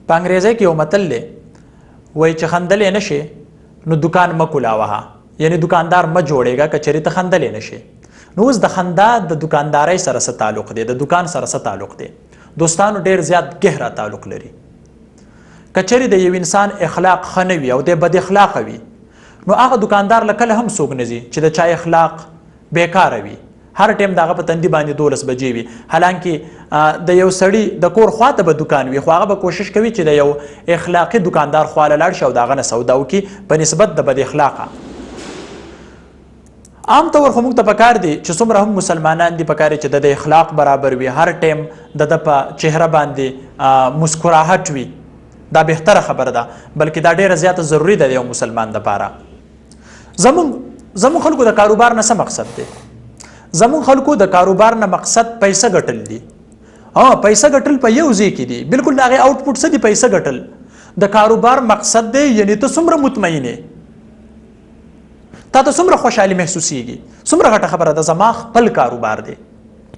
په انګریزي کې یو متل دی وایي چې خندلې نشي نو دکان مه کولاوه، یعنی دکاندار مه جوړېږه که چېرې ته خندلې نشي. نو اوس د خندا د دکاندارۍ سره څه تعلق دی، د دکان سره څه تعلق دی؟ دوستانو ډېر زیات گهره تعلق لري. که چېرې د یو انسان اخلاق ښه نه وي او دی بد اخلاقه وي نو هغه دکاندار له کله هم څوک نه ځي چې د چا اخلاق بیکاره وي. هر ټیم د هغه په تندي باندې 12 بجې وي، حالانکه د یو سړي د کور خواته به دکان وي خو هغه به کوشش کوي چې د یو اخلاقي دکاندار خواله لاړ شي او د هغه نه سودا وکړي په نسبت د بد اخلاقه. عام طور خو موږ ته پکار دی چې څومره هم مسلمانان دي پکار چې د اخلاق برابر وي، هر ټیم د په چهره باندې مسکراهټ وي. دا بهتره خبره ده، بلکې دا ډیره زیاته ضروری ده یو مسلمان دپاره. زمون خلکو د کاروبار نه څه مقصد دی؟ زمون خلکو د کاروبار نه مقصد پیسه ګټل دي. پیسه ګټل په یو ځای کې دي، بالکل د هغې آوټپوټ څه دي؟ پیسه ګټل. د کاروبار مقصد دی یعنی ته څومره مطمئن یې، تا ته څومره خوشحالي محسوسیږي، څومره غټه خبره ده زما خپل کاروبار دی.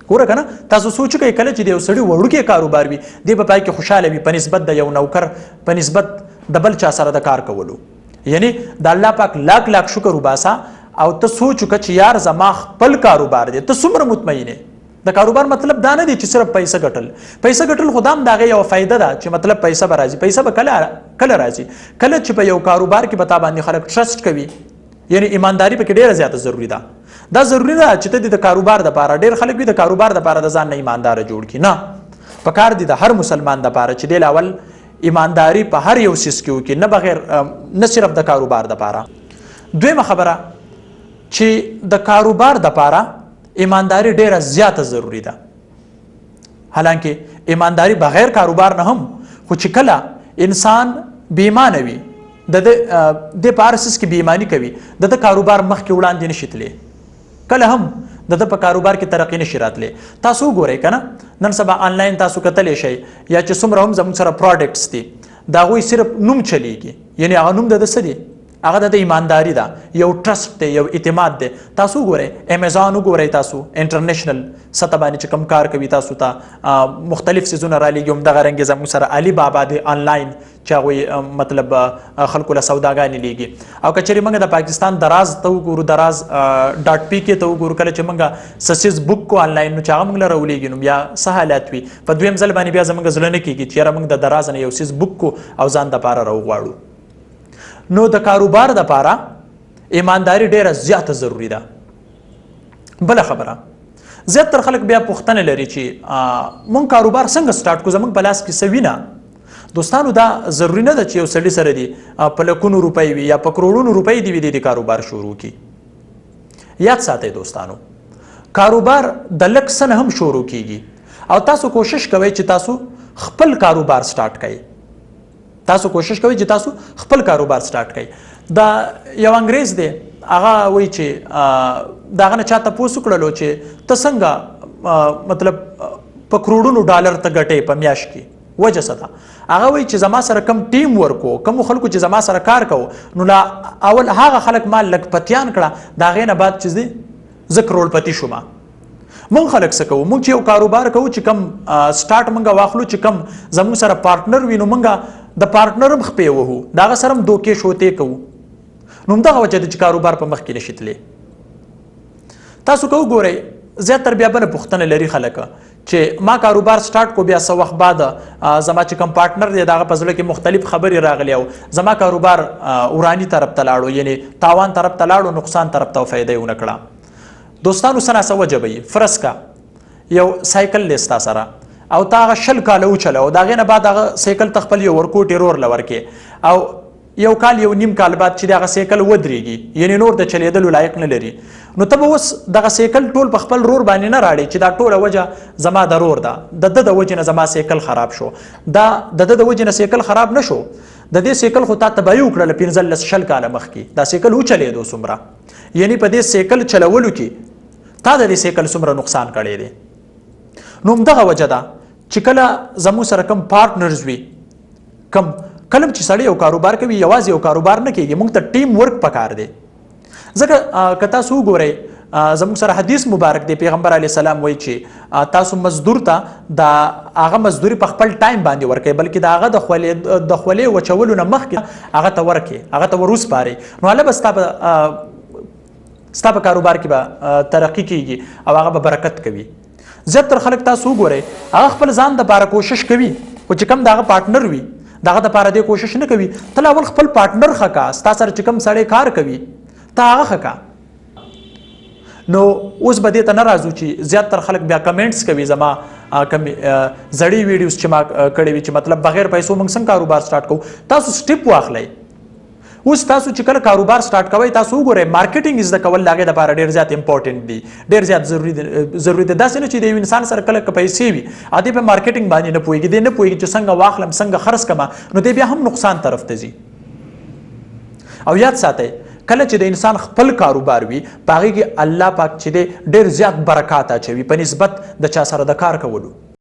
ګوره که نه تاسو سوچ کوئ کله چې د یو سړي وړوکی کاروبار وي دی به پای کې خوشحاله وي په نسبت د یو نوکر په نسبت د بل چا سره د کار کولو. یعنی د الله پاک لاک لاک شکر وباسه او ته سوچ وکړه چې یار زما خپل کاروبار دی، ته څومره مطمئن یې. د کاروبار مطلب دا نه دی چې صرف پیسه ګټل. پیسه ګټل خو دا هم د هغې یوه فایده ده چې مطلب پیسه به راځي. پیسه به کله راځي؟ کله چې په یو کاروبار کې به تا باندې خلک ټرسټ کوي، یعنی ایمانداري پکې ډیره زیاته ضروری ده. دا ضروری ده چې ته د کاروبار دپاره ډېر خلک وي د کاروبار دپاره د ځان نه ایمانداره جوړ کړي. نه، پکار دي د هر مسلمان دپاره چې دی اول ایمانداري په هر یو څیز کې وکړي، نه بغیر نه صرف د کاروبار دپاره. دویمه خبره چې د کاروبار دپاره ایمانداري ډیره زیاته ضروری ده. حالانکه ایمانداري بغیر کاروبار نه هم، خو چې کله انسان بېایمانه وي د په هر څیز کې بېایماني کوي د کاروبار مخکې وړاندې نشي تللی، کله هم د په کاروبار کې ترقي نشي راتلی. تاسو وګورئ که نه نن سبا آنلاین تاسو کتلی شئ یا چې څومره هم زموږ سره پروډکټس دي د هغوی صرف نوم چلیږي، یعنی هغه نوم د څه دی؟ هغه د ایمانداري ده، یو ټرسټ دی، یو اعتماد دی. تاسو وګورئ امیزان وګورئ، تاسو انټرنیشنل سطح باندې چې کوم کار کوي تاسو ته مختلف څیزونه رالیږي. همدغه رنګې زموږ سره علي بابا دی آنلاین چې هغوی مطلب خلکو له سوداګانې لیږي. او که چېرې موږ د پاکستان دراز ته وګورو، دراز ډاټ پی کې ته وګورو، کله چې موږ څه څیز بک کو آنلاین نو چې هغه موږ له راولیږي نو بیا څه حالات وي. په دویم ځل باندې بیا زموږ زړه نه کېږي چې یاره موږ د دراز نه یو څیز بک کو او ځان دپاره راوغواړو. نو د کاروبار دپاره ایمانداري ډیره زیاته ضروری ده. بله خبره، زیاتره خلک بیا پوښتنه لري چې مونږ کاروبار څنګه سټارټ کړو، زموږ په لاس کې څه وي نه. دوستانو دا ضروري نه ده چې یو سړي سره دي په لکونو روپۍ وي یا په کروڑونو روپۍ دي وي د کاروبار شروع کړي. یاد ساتئ دوستانو، کاروبار د لږ څه نه هم شروع کیږي او تاسو کوشش کوئ چې تاسو خپل کاروبار سټارټ کړئ. تاسو کوشش کوئ چې تاسو خپل کاروبار سټارټ کړئ. دا یو انګریز دی، هغه وایي چې د هغه نه چا تپوس وکړلو چې ته څنګه مطلب په کروڑونو ډالر ته ګټې په میاشت کې، وجه څه ده؟ هغه وایي چې زما سره کم ټیم ورک و، کومو خلکو چې زما سره کار کوو نو لا اول هغه خلک ما لګپتیان کړه، د هغې نه بعد چې دی زه کروڑپتی شوم. مونږ خلک څه کوو؟ مونږ چې یو کاروبار کوو چې کم سټارټ مونږ واخلو، چې کم زموږ سره پارټنر وي نو مونږ د پارټنر هم خپې وهو، د هغه سره هم دوکې شوتې کوو. نو همدغه وجه ده چې کاروبار په مخ کې نشي تللی. تاسو که وګورئ زیاتره بیا بله پوښتنه لري خلک چې ما کاروبار سټارټ کو، بیا څه وخت بعد زما چې کوم پارټنر دی د هغه په زړه کې مختلف خبرې راغلي او زما کاروبار وراني طرف ته لاړو، یعنی تاوان طرف ته لاړو، نقصان طرف ته فایده یې ونه کړه. دوستانو څه ناڅه وجه به وي. فرض کا یو سایکل دی ستا سره او تا هغه 20 کاله وچلو او د هغې نه بعد هغه سایکل ته خپل یو ورکوټې رور له ورکې او یو کال یو نیم کال بعد چې دغه سایکل ودرېږي، یعنی نور د چلیدلو لایق نه لري، نو ته به اوس دغه سایکل ټول په خپل رور باندې نه راړې چې دا ټوله وجه زما د رور ده، د ده د وجې نه زما سایکل خراب شو. دا د ده د وجې نه سایکل خراب نه شو، د دې سایکل خو تا تباهي وکړله 15-20 کاله مخکې. دا سایکل وچلېدو څومره، یعنی په دې سایکل چلولو کې تا د دې سایکل څومره نقصان کړی دی. نو همدغه وجه ده چې کله زموږ سره کم پارټنرز وي، کم کله چې سړی یو کاروبار کوي یوازې یو کاروبار نه کېږي، موږ ته ټیم ورک پکار دی. ځکه که تاسو وګورئ زموږ سره حدیث مبارک دی پیغمبر علیه السلام وایي چې تاسو مزدور ته د هغه مزدوري په خپل ټایم باندې ورکړئ بلکې د هغه د خولې وچولو نه مخکې هغه ته ورکړئ هغه ته وروسپارئ نو هله به ستا په کاروبار کې به ترقي کیږي او هغه به برکت کوي. زیاتره خلک تاسو وګورئ هغه خپل ځان دپاره کوشش کوي خو چې کوم د هغه پارټنر وي دغه دپاره دې کوشش نه کوي. ته لا اول خپل پارټنر ښه کا ستا سره چې کوم سړی کار کوي ته هغه ښه کا. نو اوس به دې ته نه راځو چې زیاتره خلک بیا کمنټس کوي زما کوم زړې ویډیوز چې ما کړې وي چې مطلب بغیر پیسو موږ څنګه کاروبار سٹارټ کوو. تاسو سټیپ واخلئ. اوس تاسو چې کله کاروبار سٹارټ کوئ تاسو وګورئ مارکیټینګ زده کول د هغې دپاره ډېر زیات امپورټنټ دي ډېر زیات ضروري دی. داسې نه چې د یو انسان سره کله که پیسې وي او دی په مارکیټینګ باندې نه پوهېږي دی نه پوهېږي چې څنګه واخلم څنګه خرڅ کړم نو دی بیا هم نقصان طرف ته ځي. او یاد ساتئ کله چې د انسان خپل کاروبار وي په هغې کې الله پاک چې دی ډېر زیات برکات اچوي په نسبت د چا سره د کار کولو.